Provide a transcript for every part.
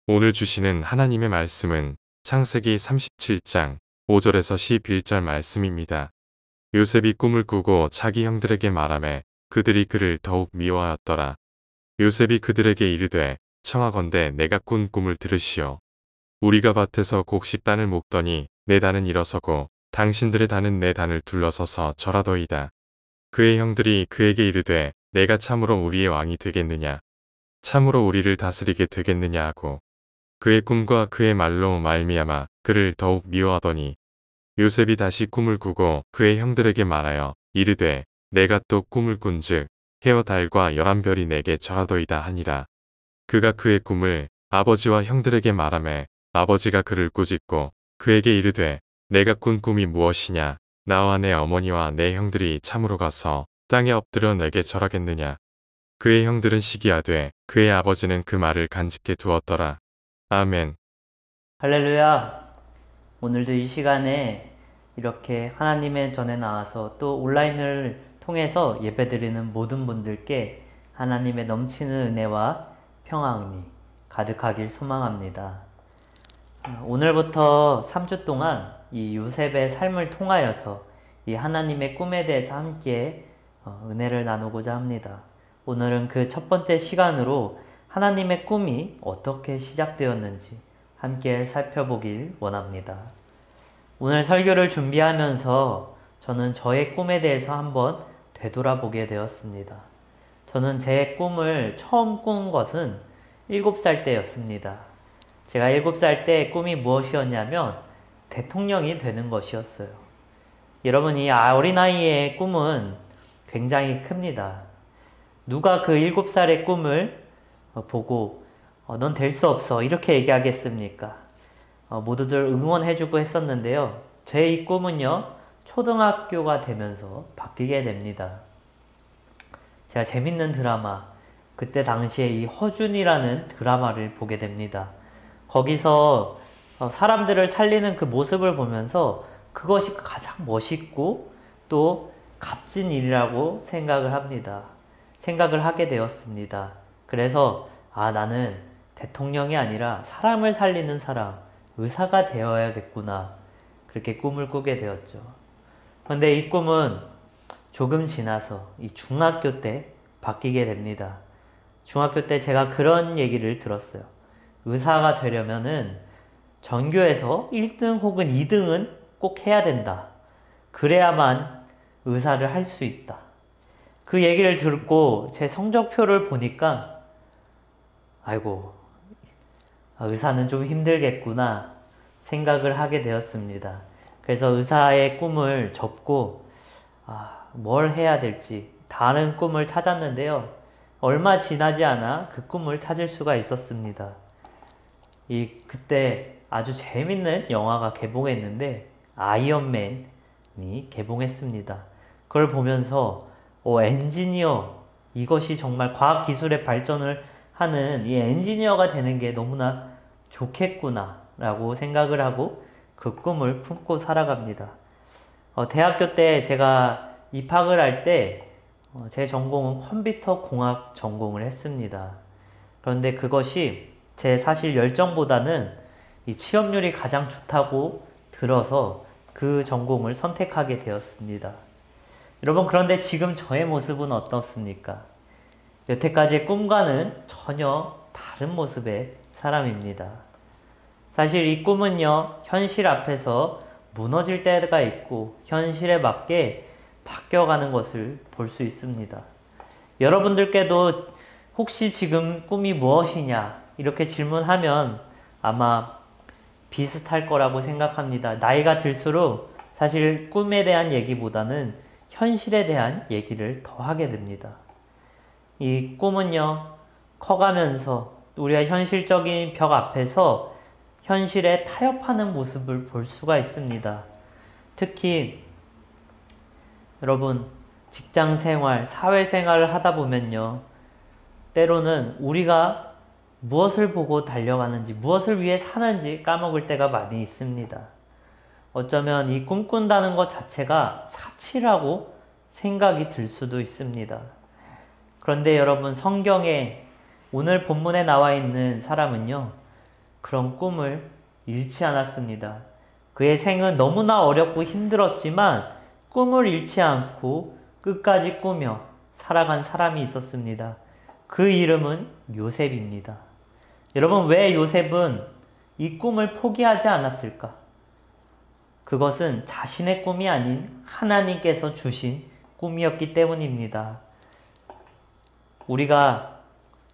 오늘 주시는 하나님의 말씀은 창세기 37장 5절에서 11절 말씀입니다. 요셉이 꿈을 꾸고 자기 형들에게 말하매 그들이 그를 더욱 미워하였더라. 요셉이 그들에게 이르되 청하건대 내가 꾼 꿈을 들으시오. 우리가 밭에서 곡식 단을 묶더니 내 단은 일어서고 당신들의 단은 내 단을 둘러서서 절하더이다. 그의 형들이 그에게 이르되 내가 참으로 우리의 왕이 되겠느냐? 참으로 우리를 다스리게 되겠느냐 하고 그의 꿈과 그의 말로 말미암아 그를 더욱 미워하더니 요셉이 다시 꿈을 꾸고 그의 형들에게 말하여 이르되 내가 또 꿈을 꾼즉 해와 달과 11별이 내게 절하더이다 하니라. 그가 그의 꿈을 아버지와 형들에게 말하매 아버지가 그를 꾸짖고 그에게 이르되 내가 꾼 꿈이 무엇이냐? 나와 내 어머니와 내 형들이 참으로 가서 땅에 엎드려 내게 절하겠느냐? 그의 형들은 시기하되 그의 아버지는 그 말을 간직해 두었더라. 아멘. 할렐루야! 오늘도 이 시간에 이렇게 하나님의 전에 나와서 또 온라인을 통해서 예배드리는 모든 분들께 하나님의 넘치는 은혜와 평안이 가득하길 소망합니다. 오늘부터 3주 동안 이 요셉의 삶을 통하여서 이 하나님의 꿈에 대해서 함께 은혜를 나누고자 합니다. 오늘은 그 첫 번째 시간으로 하나님의 꿈이 어떻게 시작되었는지 함께 살펴보길 원합니다. 오늘 설교를 준비하면서 저는 저의 꿈에 대해서 한번 되돌아보게 되었습니다. 저는 제 꿈을 처음 꾼 것은 7살 때였습니다. 제가 7살 때 꿈이 무엇이었냐면 대통령이 되는 것이었어요. 여러분, 이 어린아이의 꿈은 굉장히 큽니다. 누가 그 7살의 꿈을 보고 넌 될 수 없어 이렇게 얘기하겠습니까? 모두들 응원해주고 했었는데요. 제 이 꿈은요, 초등학교가 되면서 바뀌게 됩니다. 제가 재밌는 드라마, 그때 당시에 이 허준이라는 드라마를 보게 됩니다. 거기서 사람들을 살리는 그 모습을 보면서 그것이 가장 멋있고 또 값진 일이라고 생각을 합니다. 생각을 하게 되었습니다. 그래서 나는 대통령이 아니라 사람을 살리는 사람, 의사가 되어야겠구나. 그렇게 꿈을 꾸게 되었죠. 그런데 이 꿈은 조금 지나서 이 중학교 때 바뀌게 됩니다. 중학교 때 제가 그런 얘기를 들었어요. 의사가 되려면은 전교에서 1등 혹은 2등은 꼭 해야 된다. 그래야만 의사를 할 수 있다. 그 얘기를 듣고 제 성적표를 보니까 아이고, 의사는 좀 힘들겠구나 생각을 하게 되었습니다. 그래서 의사의 꿈을 접고 뭘 해야 될지 다른 꿈을 찾았는데요. 얼마 지나지 않아 그 꿈을 찾을 수가 있었습니다. 그때 아주 재밌는 영화가 개봉했는데 아이언맨이 개봉했습니다. 그걸 보면서 엔지니어, 이것이 정말 과학기술의 발전을 하는 이 엔지니어가 되는 게 너무나 좋겠구나 라고 생각을 하고 그 꿈을 품고 살아갑니다. 대학교 때 제가 입학을 할 때 제 전공은 컴퓨터 공학 전공을 했습니다. 그런데 그것이 제 사실 열정보다는 이 취업률이 가장 좋다고 들어서 그 전공을 선택하게 되었습니다. 여러분, 그런데 지금 저의 모습은 어떻습니까? 여태까지의 꿈과는 전혀 다른 모습의 사람입니다. 사실 이 꿈은요, 현실 앞에서 무너질 때가 있고 현실에 맞게 바뀌어가는 것을 볼 수 있습니다. 여러분들께도 혹시 지금 꿈이 무엇이냐 이렇게 질문하면 아마 비슷할 거라고 생각합니다. 나이가 들수록 사실 꿈에 대한 얘기보다는 현실에 대한 얘기를 더 하게 됩니다. 이 꿈은요, 커가면서 우리가 현실적인 벽 앞에서 현실에 타협하는 모습을 볼 수가 있습니다. 특히 여러분, 직장생활, 사회생활을 하다 보면요, 때로는 우리가 무엇을 보고 달려가는지, 무엇을 위해 사는지 까먹을 때가 많이 있습니다. 어쩌면 이 꿈꾼다는 것 자체가 사치라고 생각이 들 수도 있습니다. 그런데 여러분, 성경에 오늘 본문에 나와 있는 사람은요, 그런 꿈을 잃지 않았습니다. 그의 생은 너무나 어렵고 힘들었지만 꿈을 잃지 않고 끝까지 꾸며 살아간 사람이 있었습니다. 그 이름은 요셉입니다. 여러분, 왜 요셉은 이 꿈을 포기하지 않았을까? 그것은 자신의 꿈이 아닌 하나님께서 주신 꿈이었기 때문입니다. 우리가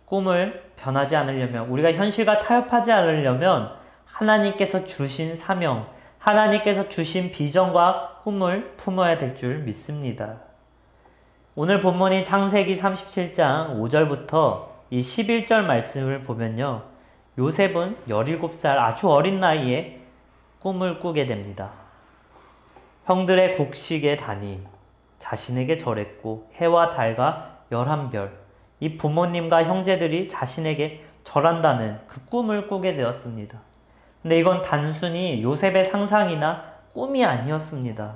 꿈을 변하지 않으려면, 우리가 현실과 타협하지 않으려면 하나님께서 주신 사명, 하나님께서 주신 비전과 꿈을 품어야 될 줄 믿습니다. 오늘 본문인 창세기 37장 5절부터 이 11절 말씀을 보면요, 요셉은 17살 아주 어린 나이에 꿈을 꾸게 됩니다. 형들의 곡식에 다니 자신에게 절했고 해와 달과 11별, 이 부모님과 형제들이 자신에게 절한다는 그 꿈을 꾸게 되었습니다. 근데 이건 단순히 요셉의 상상이나 꿈이 아니었습니다.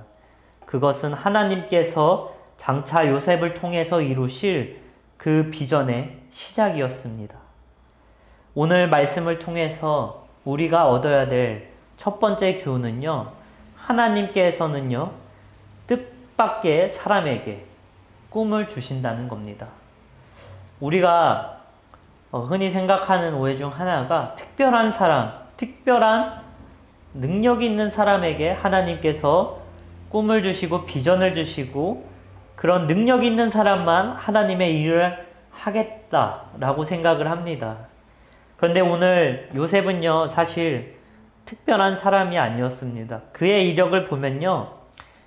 그것은 하나님께서 장차 요셉을 통해서 이루실 그 비전의 시작이었습니다. 오늘 말씀을 통해서 우리가 얻어야 될 첫 번째 교훈은요, 하나님께서는요, 뜻밖의 사람에게 꿈을 주신다는 겁니다. 우리가 흔히 생각하는 오해 중 하나가 특별한 사람, 특별한 능력이 있는 사람에게 하나님께서 꿈을 주시고 비전을 주시고 그런 능력이 있는 사람만 하나님의 일을 하겠다라고 생각을 합니다. 그런데 오늘 요셉은요, 사실 특별한 사람이 아니었습니다. 그의 이력을 보면요,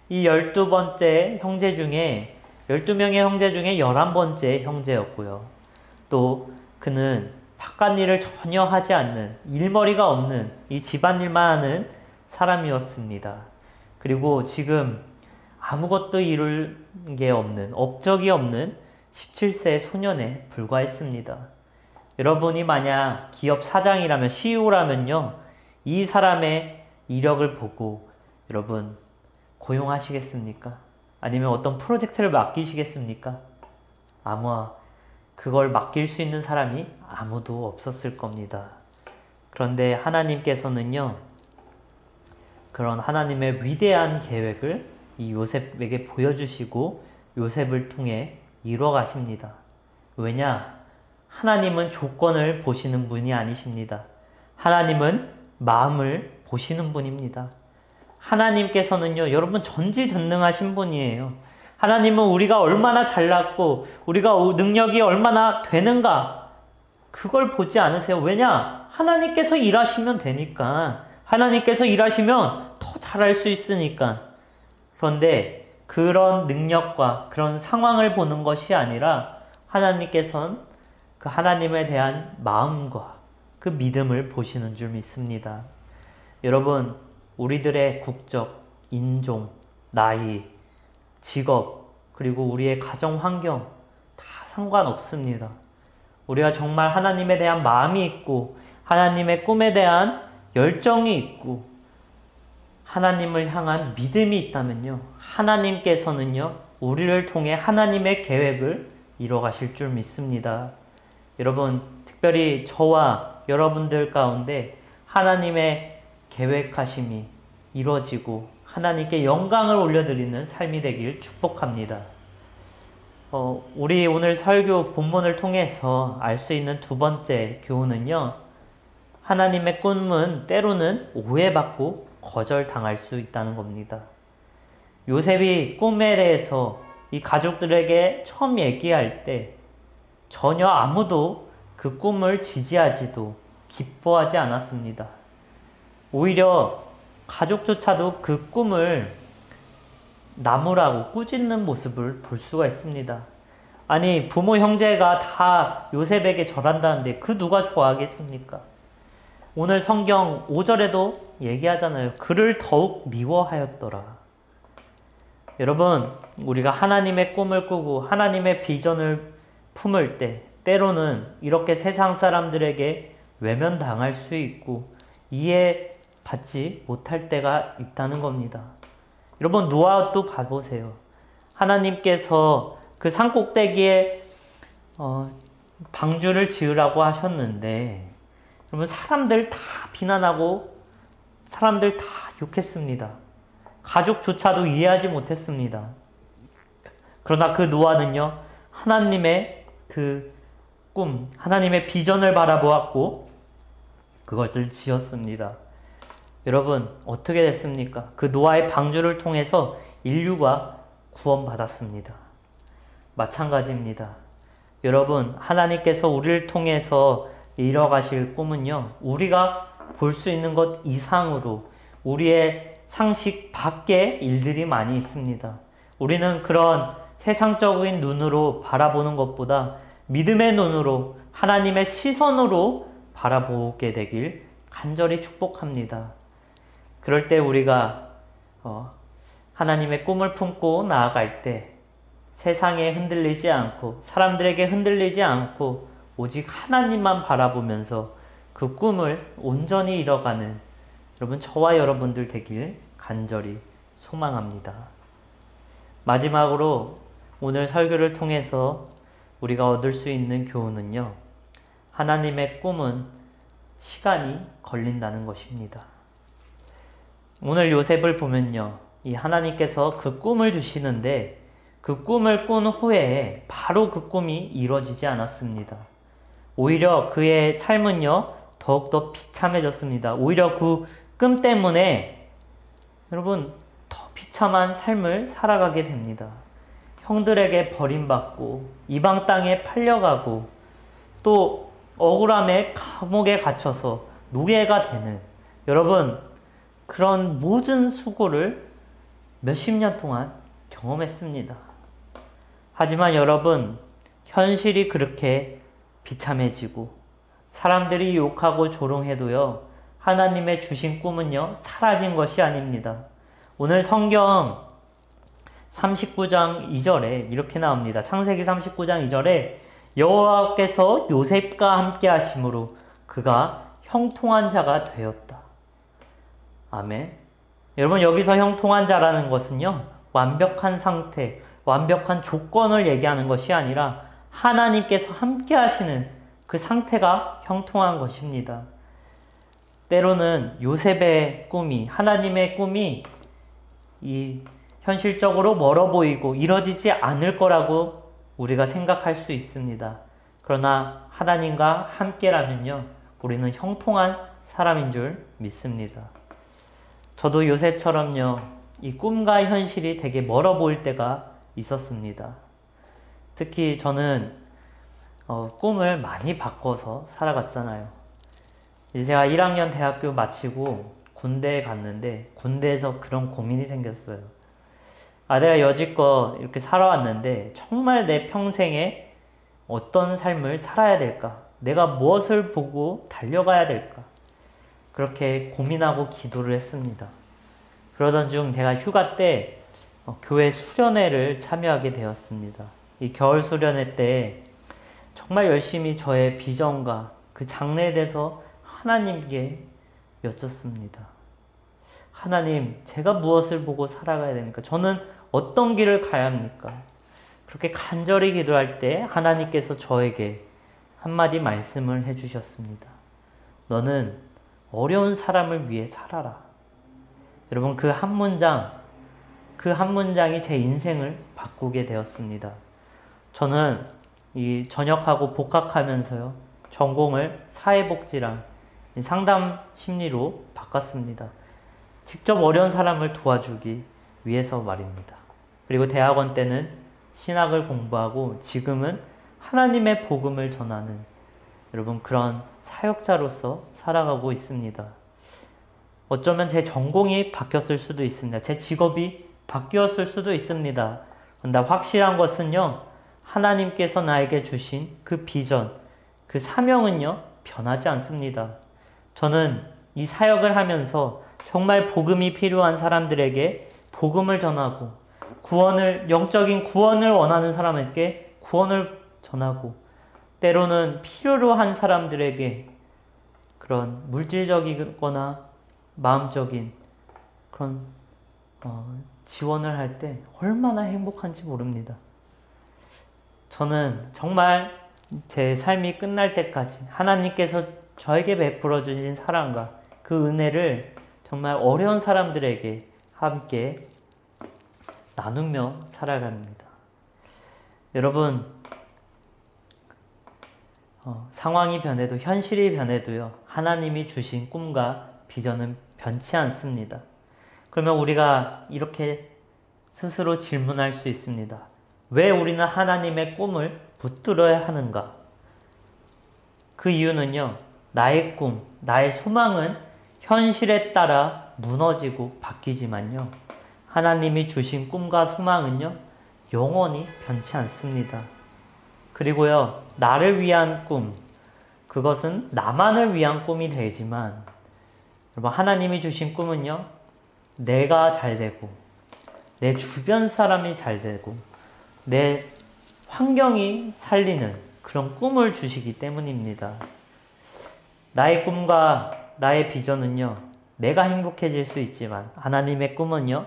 이 12번째 형제 중에 12명의 형제 중에 11번째 형제였고요. 또 그는 바깥 일을 전혀 하지 않는, 일머리가 없는 이 집안일만 하는 사람이었습니다. 그리고 지금 아무것도 이룰 게 없는, 업적이 없는 17세 소년에 불과했습니다. 여러분이 만약 기업 사장이라면, CEO라면요, 이 사람의 이력을 보고 여러분 고용하시겠습니까? 아니면 어떤 프로젝트를 맡기시겠습니까? 아마 그걸 맡길 수 있는 사람이 아무도 없었을 겁니다. 그런데 하나님께서는요, 그런 하나님의 위대한 계획을 이 요셉에게 보여주시고 요셉을 통해 이루어 가십니다. 왜냐? 하나님은 조건을 보시는 분이 아니십니다. 하나님은 마음을 보시는 분입니다. 하나님께서는요, 여러분 전지전능하신 분이에요. 하나님은 우리가 얼마나 잘났고 우리가 능력이 얼마나 되는가 그걸 보지 않으세요. 왜냐? 하나님께서 일하시면 되니까. 하나님께서 일하시면 더 잘할 수 있으니까. 그런데 그런 능력과 그런 상황을 보는 것이 아니라 하나님께서는 그 하나님에 대한 마음과 그 믿음을 보시는 줄 믿습니다. 여러분, 우리들의 국적, 인종, 나이, 직업, 그리고 우리의 가정 환경 다 상관없습니다. 우리가 정말 하나님에 대한 마음이 있고 하나님의 꿈에 대한 열정이 있고 하나님을 향한 믿음이 있다면요, 하나님께서는요, 우리를 통해 하나님의 계획을 이뤄 가실 줄 믿습니다. 여러분, 특별히 저와 여러분들 가운데 하나님의 계획하심이 이루어지고 하나님께 영광을 올려드리는 삶이 되길 축복합니다. 우리 오늘 설교 본문을 통해서 알 수 있는 두 번째 교훈은요, 하나님의 꿈은 때로는 오해받고 거절당할 수 있다는 겁니다. 요셉이 꿈에 대해서 이 가족들에게 처음 얘기할 때 전혀 아무도 그 꿈을 지지하지도 기뻐하지 않았습니다. 오히려 가족조차도 그 꿈을 나무라고 꾸짖는 모습을 볼 수가 있습니다. 아니, 부모 형제가 다 요셉에게 절한다는데 그 누가 좋아하겠습니까? 오늘 성경 5절에도 얘기하잖아요. 그를 더욱 미워하였더라. 여러분, 우리가 하나님의 꿈을 꾸고 하나님의 비전을 품을 때 때로는 이렇게 세상 사람들에게 외면당할 수 있고 이해받지 못할 때가 있다는 겁니다. 여러분, 노아도 봐보세요. 하나님께서 그 산꼭대기에 방주를 지으라고 하셨는데 여러분, 사람들 다 비난하고 사람들 다 욕했습니다. 가족조차도 이해하지 못했습니다. 그러나 그 노아는요, 하나님의 그 꿈, 하나님의 비전을 바라보았고 그것을 지었습니다. 여러분, 어떻게 됐습니까? 그 노아의 방주를 통해서 인류가 구원받았습니다. 마찬가지입니다. 여러분, 하나님께서 우리를 통해서 이뤄가실 꿈은요, 우리가 볼 수 있는 것 이상으로 우리의 상식 밖의 일들이 많이 있습니다. 우리는 그런 세상적인 눈으로 바라보는 것보다 믿음의 눈으로, 하나님의 시선으로 바라보게 되길 간절히 축복합니다. 그럴 때 우리가 하나님의 꿈을 품고 나아갈 때 세상에 흔들리지 않고 사람들에게 흔들리지 않고 오직 하나님만 바라보면서 그 꿈을 온전히 이뤄가는 여러분, 저와 여러분들 되길 간절히 소망합니다. 마지막으로 오늘 설교를 통해서 우리가 얻을 수 있는 교훈은요, 하나님의 꿈은 시간이 걸린다는 것입니다. 오늘 요셉을 보면요, 이 하나님께서 그 꿈을 주시는데 그 꿈을 꾼 후에 바로 그 꿈이 이루어지지 않았습니다. 오히려 그의 삶은요, 더욱더 비참해졌습니다. 오히려 그 꿈 때문에 여러분, 더 비참한 삶을 살아가게 됩니다. 형들에게 버림받고 이방 땅에 팔려가고 또 억울함에 감옥에 갇혀서 노예가 되는, 여러분, 그런 모든 수고를 몇십 년 동안 경험했습니다. 하지만 여러분, 현실이 그렇게 비참해지고 사람들이 욕하고 조롱해도요, 하나님의 주신 꿈은요, 사라진 것이 아닙니다. 오늘 성경 39장 2절에 이렇게 나옵니다. 창세기 39장 2절에 여호와께서 요셉과 함께 하심으로 그가 형통한 자가 되었다. 아멘. 여러분, 여기서 형통한 자라는 것은요, 완벽한 상태, 완벽한 조건을 얘기하는 것이 아니라 하나님께서 함께 하시는 그 상태가 형통한 것입니다. 때로는 요셉의 꿈이, 하나님의 꿈이 현실적으로 멀어 보이고 이뤄지지 않을 거라고 우리가 생각할 수 있습니다. 그러나 하나님과 함께라면요, 우리는 형통한 사람인 줄 믿습니다. 저도 요셉처럼요, 이 꿈과 현실이 되게 멀어 보일 때가 있었습니다. 특히 저는 꿈을 많이 바꿔서 살아갔잖아요. 이제 제가 1학년 대학교 마치고 군대에 갔는데 군대에서 그런 고민이 생겼어요. 내가 여지껏 이렇게 살아왔는데 정말 내 평생에 어떤 삶을 살아야 될까? 내가 무엇을 보고 달려가야 될까? 그렇게 고민하고 기도를 했습니다. 그러던 중 제가 휴가 때 교회 수련회를 참여하게 되었습니다. 이 겨울 수련회 때 정말 열심히 저의 비전과 그 장래에 대해서 하나님께 여쭙습니다. 하나님, 제가 무엇을 보고 살아가야 됩니까? 저는 어떤 길을 가야 합니까? 그렇게 간절히 기도할 때 하나님께서 저에게 한마디 말씀을 해주셨습니다. 너는 어려운 사람을 위해 살아라. 여러분, 그 한 문장이 제 인생을 바꾸게 되었습니다. 저는 이 전역하고 복학하면서요, 전공을 사회복지랑 상담 심리로 바꿨습니다. 직접 어려운 사람을 도와주기 위해서 말입니다. 그리고 대학원 때는 신학을 공부하고 지금은 하나님의 복음을 전하는 여러분, 그런 사역자로서 살아가고 있습니다. 어쩌면 제 전공이 바뀌었을 수도 있습니다. 제 직업이 바뀌었을 수도 있습니다. 그런데 확실한 것은요, 하나님께서 나에게 주신 그 비전, 그 사명은요, 변하지 않습니다. 저는 이 사역을 하면서 정말 복음이 필요한 사람들에게 복음을 전하고 영적인 구원을 원하는 사람에게 구원을 전하고 때로는 필요로 한 사람들에게 그런 물질적이거나 마음적인 그런 지원을 할 때 얼마나 행복한지 모릅니다. 저는 정말 제 삶이 끝날 때까지 하나님께서 저에게 베풀어 주신 사랑과 그 은혜를 정말 어려운 사람들에게 함께 나누며 살아갑니다. 여러분, 상황이 변해도 현실이 변해도요, 하나님이 주신 꿈과 비전은 변치 않습니다. 그러면 우리가 이렇게 스스로 질문할 수 있습니다. 왜 우리는 하나님의 꿈을 붙들어야 하는가? 그 이유는요, 나의 꿈, 나의 소망은 현실에 따라 무너지고 바뀌지만요, 하나님이 주신 꿈과 소망은요, 영원히 변치 않습니다. 그리고요, 나를 위한 꿈, 그것은 나만을 위한 꿈이 되지만, 여러분, 하나님이 주신 꿈은요, 내가 잘 되고, 내 주변 사람이 잘 되고, 내 환경이 살리는 그런 꿈을 주시기 때문입니다. 나의 꿈과 나의 비전은요, 내가 행복해질 수 있지만, 하나님의 꿈은요,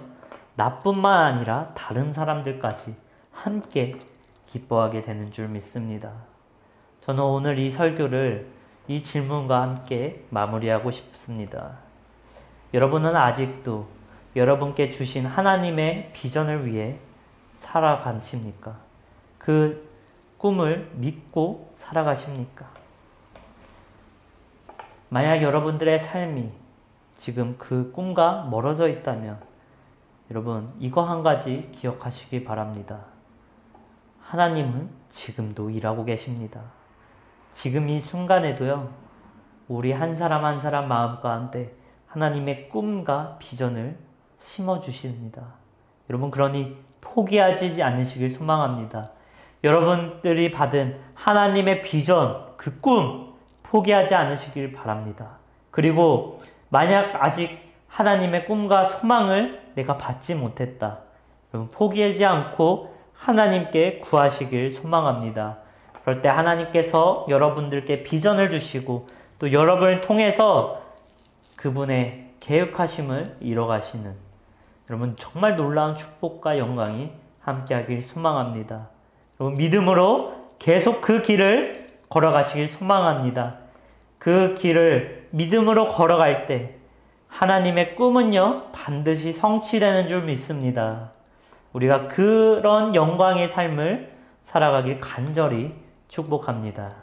나뿐만 아니라 다른 사람들까지 함께 기뻐하게 되는 줄 믿습니다. 저는 오늘 이 설교를 이 질문과 함께 마무리하고 싶습니다. 여러분은 아직도 여러분께 주신 하나님의 비전을 위해 살아가십니까? 그 꿈을 믿고 살아가십니까? 만약 여러분들의 삶이 지금 그 꿈과 멀어져 있다면 여러분, 이거 한 가지 기억하시기 바랍니다. 하나님은 지금도 일하고 계십니다. 지금 이 순간에도요, 우리 한 사람 한 사람 마음 가운데 하나님의 꿈과 비전을 심어주십니다. 여러분, 그러니 포기하지 않으시길 소망합니다. 여러분들이 받은 하나님의 비전, 그 꿈, 포기하지 않으시길 바랍니다. 그리고 만약 아직 하나님의 꿈과 소망을 내가 받지 못했다, 여러분, 포기하지 않고 하나님께 구하시길 소망합니다. 그럴 때 하나님께서 여러분들께 비전을 주시고 또 여러분을 통해서 그분의 계획하심을 이뤄가시는, 여러분, 정말 놀라운 축복과 영광이 함께하길 소망합니다. 여러분, 믿음으로 계속 그 길을 걸어가시길 소망합니다. 그 길을 믿음으로 걸어갈 때 하나님의 꿈은요, 반드시 성취되는 줄 믿습니다. 우리가 그런 영광의 삶을 살아가길 간절히 축복합니다.